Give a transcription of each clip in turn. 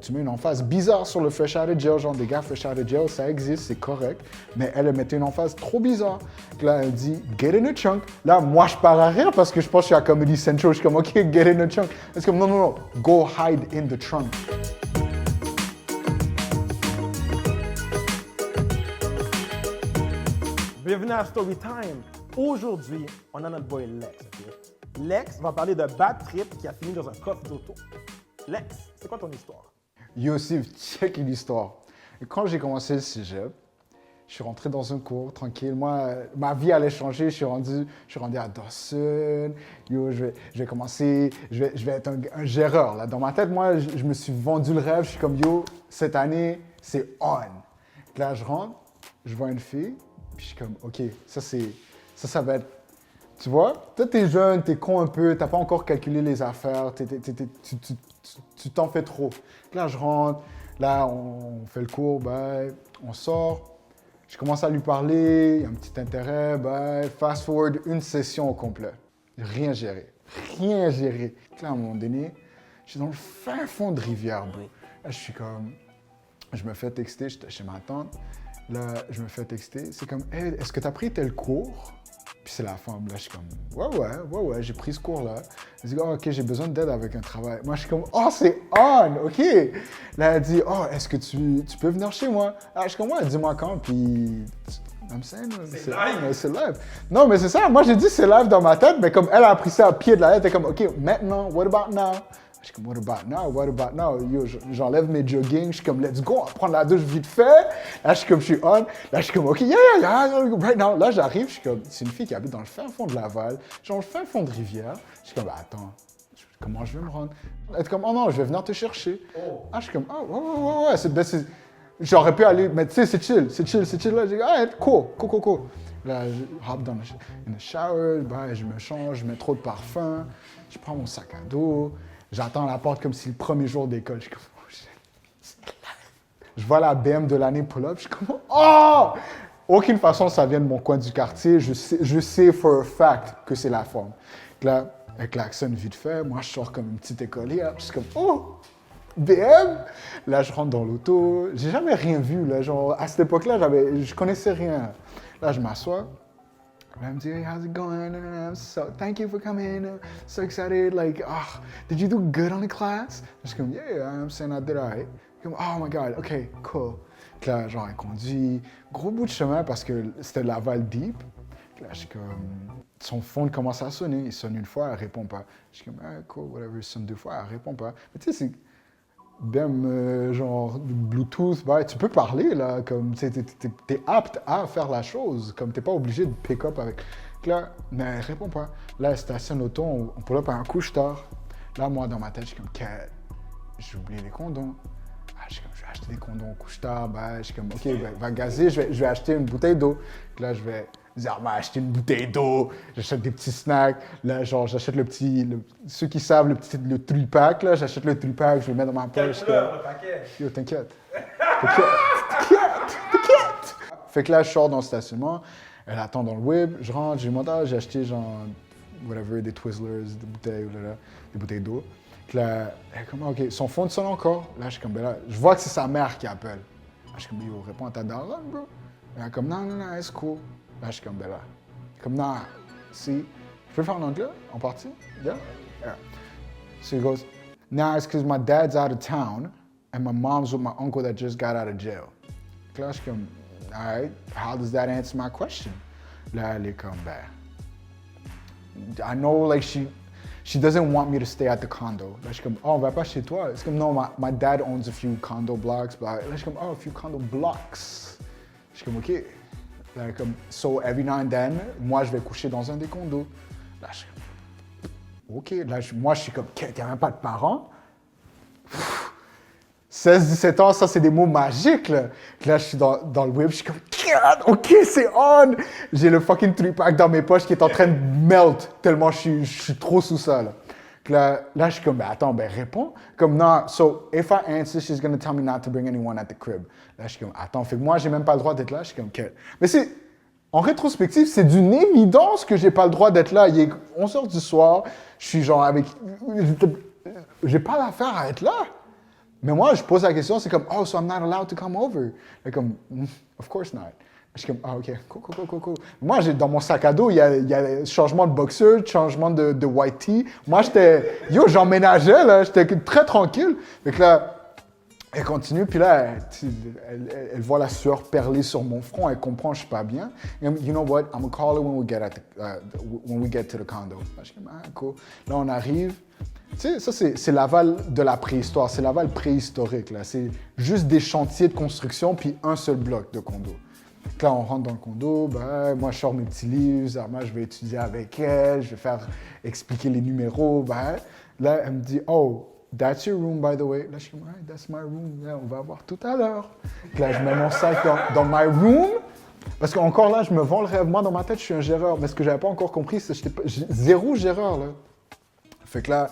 tu mets une emphase bizarre sur le fresh out of jail, genre des gars fresh out of jail, ça existe, c'est correct. Mais elle mettait une emphase trop bizarre. Là, elle dit, get in the trunk. Là, moi, je pars à rire parce que je pense que je suis à Comedy Central. Je suis comme, OK, get in the trunk. Elle est comme, non, go hide in the trunk. Bienvenue à Storytime. Aujourd'hui, on a notre boy Lex. Okay? Lex va parler de bad trip qui a fini dans un coffre d'auto. Lex, c'est quoi ton histoire? Yo, Steve, check l'histoire. Quand j'ai commencé le cégep, je suis rentré dans un cours tranquille. Moi, ma vie allait changer. Je suis rendu à Dawson. Yo, je vais commencer, je vais être un géreur. Là. Dans ma tête, moi, je me suis vendu le rêve. Je suis comme, yo, cette année, c'est on. Là, je rentre, je vois une fille, puis je suis comme, OK, ça va être... Tu vois, toi, t'es jeune, t'es con un peu, t'as pas encore calculé les affaires, tu t'en fais trop. Là, je rentre, là, on fait le cours, bye, on sort. Je commence à lui parler, il y a un petit intérêt, bye. Fast forward, une session au complet. Rien géré. Rien géré. Là, à un moment donné, je suis dans le fin fond de Rivière, bro. Là, je suis comme... Je me fais texter, j'étais chez ma tante. Là, je me fais texter. C'est comme, hey, est-ce que t'as pris tel cours? Puis c'est la femme. Là, je suis comme, ouais, j'ai pris ce cours-là. Elle dit, oh, OK, j'ai besoin d'aide avec un travail. Moi, je suis comme, oh, c'est on, OK. Là, elle dit, oh, est-ce que tu peux venir chez moi? Là, je suis comme, ouais, dis-moi quand, puis... C'est live. Non, mais c'est ça. Moi, j'ai dit c'est live dans ma tête, mais comme elle a pris ça à pied de la lettre, elle est comme, OK, maintenant, what about now? Je suis comme, what about now? Yo, j'enlève mes jogging, je suis comme, let's go, on va prendre la douche vite fait. Là, je suis comme, je suis on. Là, je suis comme, OK, yeah, right now. Là, j'arrive, je suis comme, c'est une fille qui habite dans le fin fond de Laval, genre le fin fond de Rivière. Je suis comme, bah, attends, comment je vais me rendre? Elle est comme, oh non, je vais venir te chercher. Oh. Ah, je suis comme, oh, ouais, j'aurais pu aller, mais tu sais, c'est chill. Là, j'ai dit, ah, cool. Là, je hop dans le shower, bah, je me change, je mets trop de parfum, je prends mon sac à dos. J'attends à la porte comme si le premier jour d'école. Je suis comme, oh shit. Je vois la BM de l'année pull-up. Je suis comme, oh! Aucune façon ça vient de mon coin du quartier. Je sais for a fact que c'est la forme. Là, elle klaxonne vite fait. Moi, je sors comme une petite écolière. Je suis comme, oh! BM! Là, je rentre dans l'auto. J'ai jamais rien vu. Là. Genre, à cette époque-là, je connaissais rien. Là, je m'assois. Elle me dit, hey, how's it going? Thank you for coming. So excited. Like, did you do good on the class? Je suis comme, yeah, I'm saying I did alright. Comme, oh my God, OK, cool. Puis là, genre, elle conduit. Gros bout de chemin parce que c'était Laval Deep. Puis là, je suis comme, son phone commence à sonner. Il sonne une fois, elle répond pas. Je suis comme, ah, cool, whatever. Il sonne deux fois, elle répond pas. Mais tu sais, c'est... genre Bluetooth, bah, tu peux parler là, comme t'es apte à faire la chose, comme t'es pas obligé de pick up avec. Là, mais elle répond pas. Là, elle stationne l'auto, on pull up à un couche-tard. Là, moi, dans ma tête, je suis comme, j'ai oublié les condoms. Je suis comme, je vais acheter des condoms au couche-tard. Bah, je suis comme, OK, va gazer, je vais acheter une bouteille d'eau. Là, je vais dire, acheter une bouteille d'eau, j'achète des petits snacks. Là, genre, j'achète ceux qui savent, le 3-pack, là, j'achète le 3-pack, je le mets dans ma poche. Le paquet. Yo, t'inquiète. Fait que là, je sors dans le stationnement, elle attend dans le whip, je rentre, j'ai acheté genre, whatever, des Twizzlers, des bouteilles, des bouteilles d'eau. Puis là, elle est comme, OK, son phone sonne encore. Là, je suis comme, ben là, je vois que c'est sa mère qui appelle. Là, je suis comme, yo, réponds à ta daronne, bro. Elle est comme, non, c'est cool. Là, je suis comme, ben là. Comme, non, si. Je peux le faire en anglais, en partie? Yeah? So he goes, nah, it's because my dad's out of town and my mom's with my uncle that just got out of jail. Là, je suis comme, all right, how does that answer my question? Là, elle est comme, ben, I know, like, she doesn't want me to stay at the condo. Là, je suis comme, oh, on va pas chez toi. C'est comme, no, my dad owns a few condo blocks. Là, je suis comme, oh, a few condo blocks. Je suis comme, OK. Là, comme, so every now and then, moi, je vais coucher dans un des condos. Là, je suis comme, OK. Là, moi, je suis comme, t'as même pas de parents? 16-17 ans, ça, c'est des mots magiques, là. Là, je suis dans le web, je suis comme, OK, c'est on! J'ai le fucking 3-pack dans mes poches qui est en train de melt, tellement je suis trop sous ça, là. Là, je suis comme, attends, réponds. Comme, non, so, if I answer, she's gonna tell me not to bring anyone at the crib. Là, je suis comme, attends, fait que moi, j'ai même pas le droit d'être là. Je suis comme, OK. Mais en rétrospective, c'est d'une évidence que j'ai pas le droit d'être là. Il est 11h du soir, je suis genre avec... J'ai pas l'affaire à être là. Mais moi, je pose la question, c'est comme, oh, so I'm not allowed to come over. Et comme, of course not. Je suis comme, ah, ok, cool. Moi, dans mon sac à dos, il y a changement de boxeur, changement de white tee. Moi, j'emménageais, là, j'étais très tranquille. Fait que là, elle continue, puis là, elle voit la sueur perler sur mon front, elle comprend que je suis pas bien. You know what, I'm gonna call her when we get to the condo. Je suis comme, ah, cool. Là, on arrive. Tu sais, ça, c'est Laval de la préhistoire, c'est Laval préhistorique, là. C'est juste des chantiers de construction, puis un seul bloc de condo. Donc là, on rentre dans le condo, ben, moi, je sors mes petits livres, Zarma, je vais étudier avec elle, je vais faire expliquer les numéros. Ben, là, elle me dit, oh, that's your room, by the way. Là, je suis comme, right, that's my room. Là, on va voir tout à l'heure. Là, je mets mon sac dans my room. Parce qu'encore là, je me vends le rêve. Moi, dans ma tête, je suis un géreur. Mais ce que j'avais pas encore compris, c'est que j'étais zéro géreur, là. Fait que là,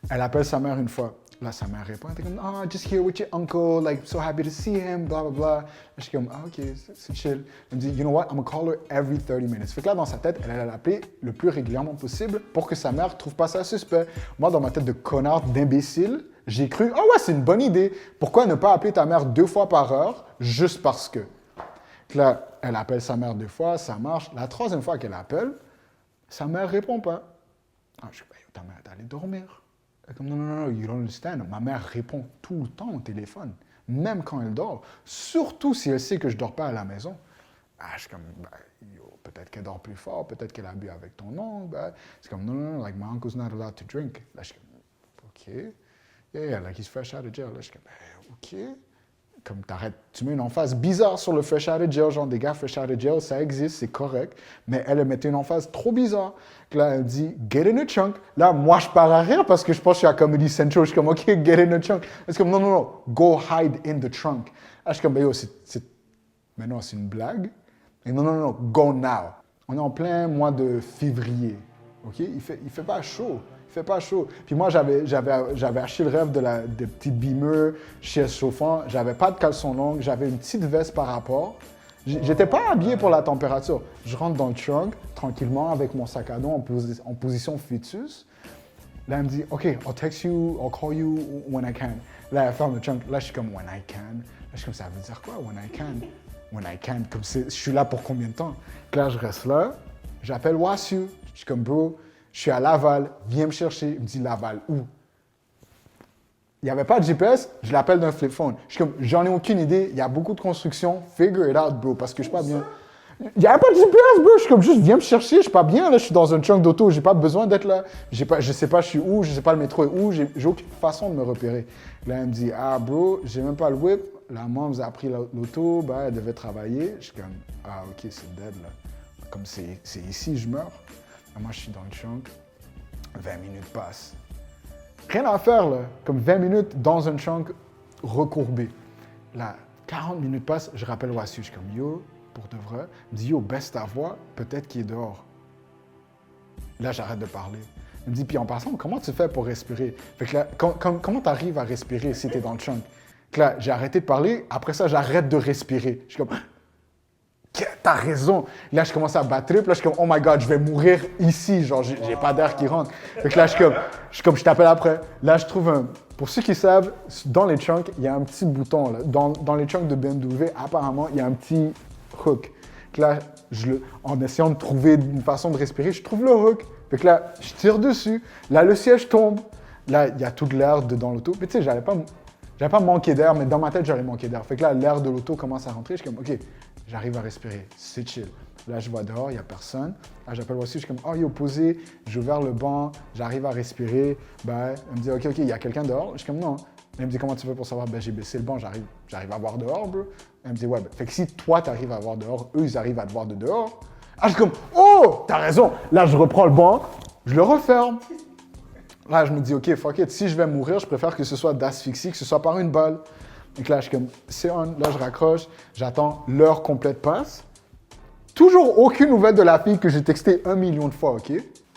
elle appelle sa mère une fois. Là, sa mère répond, elle est comme, oh, just here with your uncle, like, so happy to see him, blah, blah, blah. Là, je suis comme, ah, ok, c'est chill. Elle me dit, you know what, I'm gonna call her every 30 minutes. Fait que là, dans sa tête, elle allait l'appeler le plus régulièrement possible pour que sa mère ne trouve pas ça suspect. Moi, dans ma tête de connard, d'imbécile, j'ai cru, ah ouais, c'est une bonne idée. Pourquoi ne pas appeler ta mère 2 fois par heure, juste parce que? Là, elle appelle sa mère 2 fois, ça marche. La 3e fois qu'elle appelle, sa mère répond pas. Ah, je dis, bah, ta mère est allée dormir. Elle est comme, non, you don't understand. Ma mère répond tout le temps au téléphone, même quand elle dort. Surtout si elle sait que je ne dors pas à la maison. Ah, je suis comme, bah, peut-être qu'elle dort plus fort, peut-être qu'elle a bu avec ton oncle. Bah. C'est comme, non, like, my uncle's not allowed to drink. Là, je suis comme, OK. Yeah, like, he's fresh out of jail. Là, je suis comme, OK. Comme tu mets une emphase bizarre sur le fresh out of jail, genre des gars fresh out of jail, ça existe, c'est correct, mais elle mettait une emphase trop bizarre. Là, elle dit, get in a trunk. Là, moi, je pars à rire parce que je pense que je suis à Comedy Central. Je suis comme, OK, get in a trunk. C'est comme, non, go hide in the trunk. Là, je suis comme, yo, mais non, c'est une blague. Et non, go now. On est en plein mois de février, OK? Il fait pas chaud. Il fait pas chaud. Puis moi, j'avais acheté le rêve des petites beamers chez chauffant. J'avais pas de caleçon long. J'avais une petite veste par rapport. J'étais pas habillé pour la température. Je rentre dans le trunk, tranquillement, avec mon sac à dos en position fœtus. Là, elle me dit, OK, I'll text you, I'll call you when I can. Là, elle ferme le trunk. Là, je suis comme, when I can. Là, je suis comme, ça veut dire quoi, when I can? When I can, comme je suis là pour combien de temps? Là, je reste là. J'appelle Wasu. Je suis comme, bro, je suis à Laval, viens me chercher. Il me dit, Laval, où? Il n'y avait pas de GPS, je l'appelle d'un flip phone. Je suis comme, j'en ai aucune idée, il y a beaucoup de construction, figure it out, bro, parce que je suis pas bien. Il n'y avait pas de GPS, bro, je suis comme, juste viens me chercher, je suis pas bien, là, je suis dans un trunk d'auto, j'ai pas besoin d'être là. Je sais pas, je suis où, je sais pas le métro est où, j'ai aucune façon de me repérer. Là, elle me dit, ah, bro, j'ai même pas le whip, la maman vous a pris l'auto, bah, elle devait travailler. Je suis comme, ah, ok, c'est dead, là. Comme c'est ici, je meurs. Moi, je suis dans le trunk, 20 minutes passent. Rien à faire, là. Comme 20 minutes dans un trunk recourbé. Là, 40 minutes passent, je rappelle Wassu. Je suis comme, yo, pour de vrai. Il me dit, yo, baisse ta voix, peut-être qu'il est dehors. Là, j'arrête de parler. Il me dit, puis en passant, comment tu fais pour respirer? Fait que là, comment tu arrives à respirer si tu es dans le trunk? Fait que là, j'ai arrêté de parler. Après ça, j'arrête de respirer. Je suis comme, t'as raison. Là, je commence à battre. Puis là, je suis comme, oh my God, je vais mourir ici. Genre, j'ai pas d'air qui rentre. Fait que là, je t'appelle après. Là, je trouve pour ceux qui savent, dans les trunks, il y a un petit bouton. Là. Dans les trunks de BMW, apparemment, il y a un petit hook. Fait que là, en essayant de trouver une façon de respirer, je trouve le hook. Fait que là, je tire dessus. Là, le siège tombe. Là, il y a toute l'air dans l'auto. Mais tu sais, j'avais pas manqué d'air, mais dans ma tête, j'allais manquer d'air. Fait que là, l'air de l'auto commence à rentrer. Je suis comme, OK, j'arrive à respirer. C'est chill. Là, je vois dehors, il n'y a personne. Là, j'appelle aussi, je suis comme, oh, yo, posé. J'ai ouvert le banc, j'arrive à respirer. Ben, elle me dit, OK, il y a quelqu'un dehors. Je suis comme, non. Elle me dit, comment tu fais pour savoir? Ben, j'ai baissé le banc, j'arrive à voir dehors, bro. Elle me dit, ouais, ben, fait que si toi, tu arrives à voir dehors, eux, ils arrivent à te voir de dehors. Ah, je suis comme, oh, t'as raison. Là, je reprends le banc, je le referme. Là, je me dis, OK, fuck it, si je vais mourir, je préfère que ce soit d'asphyxie, que ce soit par une balle. Donc là, je suis comme, c'est on. Là, je raccroche, j'attends, l'heure complète passe. Toujours aucune nouvelle de la fille que j'ai textée 1 million de fois, OK?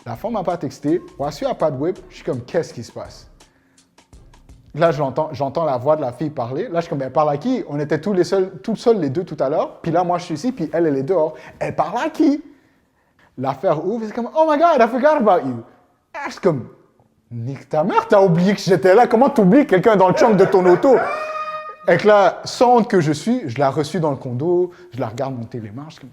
La femme m'a pas texté, Wassu a pas de whip. Je suis comme, qu'est-ce qui se passe? Là, j'entends la voix de la fille parler. Là, je suis comme, elle parle à qui? On était tous seuls les deux tout à l'heure. Puis là, moi, je suis ici, puis elle est dehors. Elle parle à qui? L'affaire ouvre, c'est comme, oh my God, I forgot about you. Ah, je suis comme, Nique ta mère, t'as oublié que j'étais là. Comment t'oublies quelqu'un dans le trunk de ton auto? Et que là, sans honte que je suis, je l'ai reçu dans le condo, je la regarde monter les marches, comme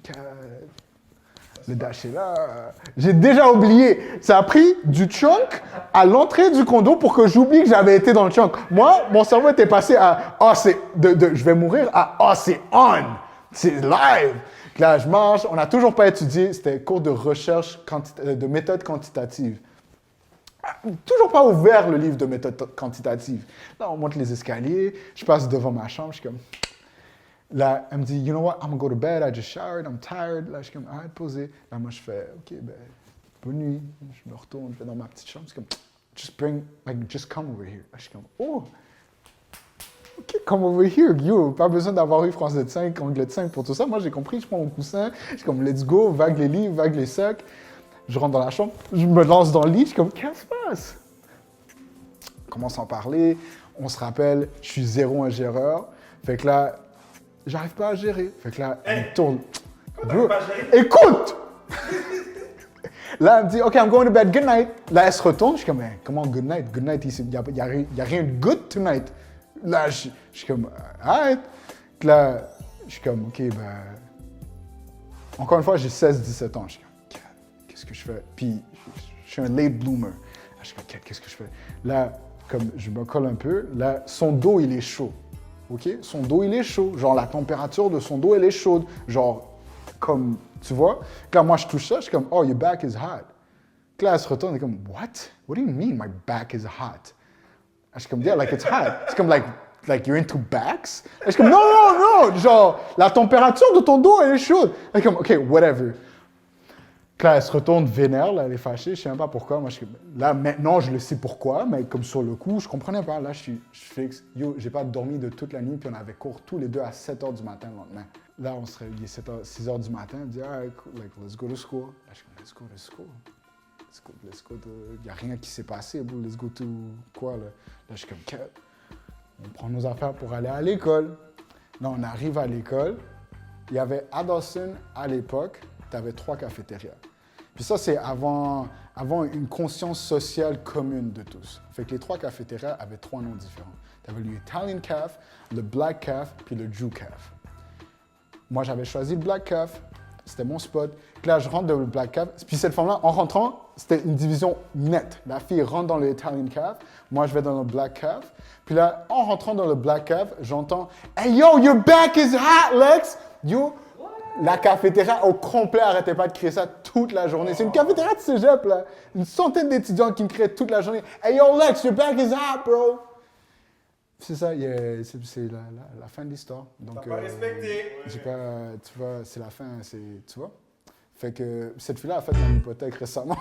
le dash est là. J'ai déjà oublié. Ça a pris du trunk à l'entrée du condo pour que j'oublie que j'avais été dans le trunk. Moi, mon cerveau était passé à c'est je vais mourir à c'est on, c'est live. Là, je marche, on n'a toujours pas étudié, c'était cours de recherche de méthode quantitative. Toujours pas ouvert le livre de méthode quantitative. Là, on monte les escaliers, je passe devant ma chambre, je suis comme... Là, elle me dit, you know what, I'm gonna go to bed, I just showered, I'm tired. Là, je suis comme, arrête, posez. Là, moi, je fais, OK, ben, bonne nuit. Je me retourne, je vais dans ma petite chambre, c'est comme, just come over here. Là, je suis comme, oh, OK, come over here, yo. Pas besoin d'avoir eu français de 5, anglais de 5 pour tout ça. Moi, j'ai compris, je prends mon coussin, je suis comme, let's go, vague les livres, vague les sacs. Je rentre dans la chambre, je me lance dans le lit, je suis comme, qu'est-ce qui se passe? On commence à en parler, on se rappelle, je suis zéro ingéreur. Fait que là, j'arrive pas à gérer. Fait que là, elle me tourne. Bro, écoute! Là, elle me dit, OK, I'm going to bed, good night. Là, elle se retourne, je suis comme, comment good night? Good night, il n'y a rien de good tonight. Là, je suis comme, arrête. Là, je suis comme, OK, ben... Encore une fois, j'ai 16-17 ans. Je suis comme, qu'est-ce que je fais? Puis, je suis un late bloomer. Là, je suis comme, qu'est-ce que je fais? Là, comme je me colle un peu, là, son dos, il est chaud. OK? Son dos, il est chaud. Genre, la température de son dos, elle est chaude. Genre, comme, tu vois? Là, moi, je touche ça, je suis comme, oh, your back is hot. Là, elle se retourne, elle est comme, what? What do you mean my back is hot? Je suis comme, yeah, like it's hot. C'est comme, like you're into backs? Je suis comme, non. Genre, la température de ton dos, elle est chaude. Elle est comme, OK, whatever. Là, elle se retourne vénère, là, elle est fâchée, je sais même pas pourquoi. Moi, là, maintenant, je le sais pourquoi, mais comme sur le coup, je comprenais pas. Là, je fixe. Yo, j'ai pas dormi de toute la nuit, puis on avait cours tous les deux à 7h du matin le lendemain. Là, on se réveillait 6h du matin, on dit, ah, cool, like, let's go to school. Là, je suis comme, let's go to school. Let's go to... Il y a rien qui s'est passé, bro. Let's go to quoi, là? Là, je suis comme, on prend nos affaires pour aller à l'école. Là, on arrive à l'école. Il y avait à Dawson, à l'époque, tu avais 3 cafétérias. Puis ça, c'est avant une conscience sociale commune de tous. Fait que les 3 cafétérias avaient 3 noms différents. Tu avais le Italian Caf, le Black Caf, puis le Jew Caf. Moi, j'avais choisi le Black Caf. C'était mon spot. Puis là, je rentre dans le Black Caf. Puis cette femme-là, en rentrant, c'était une division nette. La fille rentre dans le Italian Caf. Moi, je vais dans le Black Caf. Puis là, en rentrant dans le Black Caf, j'entends « Hey, yo, your back is hot, Lex! » Yo, la cafétéria au complet arrêtait pas de crier ça toute la journée. C'est une cafétéria de cégep, là. Une centaine d'étudiants qui me criaient toute la journée. « Hey, yo, Lex, your back is hot, bro! » C'est ça, c'est la fin de l'histoire. Donc, t'as pas respecté. J'ai pas, tu vois, c'est la fin, tu vois. Fait que cette fille-là a fait mon hypothèque récemment.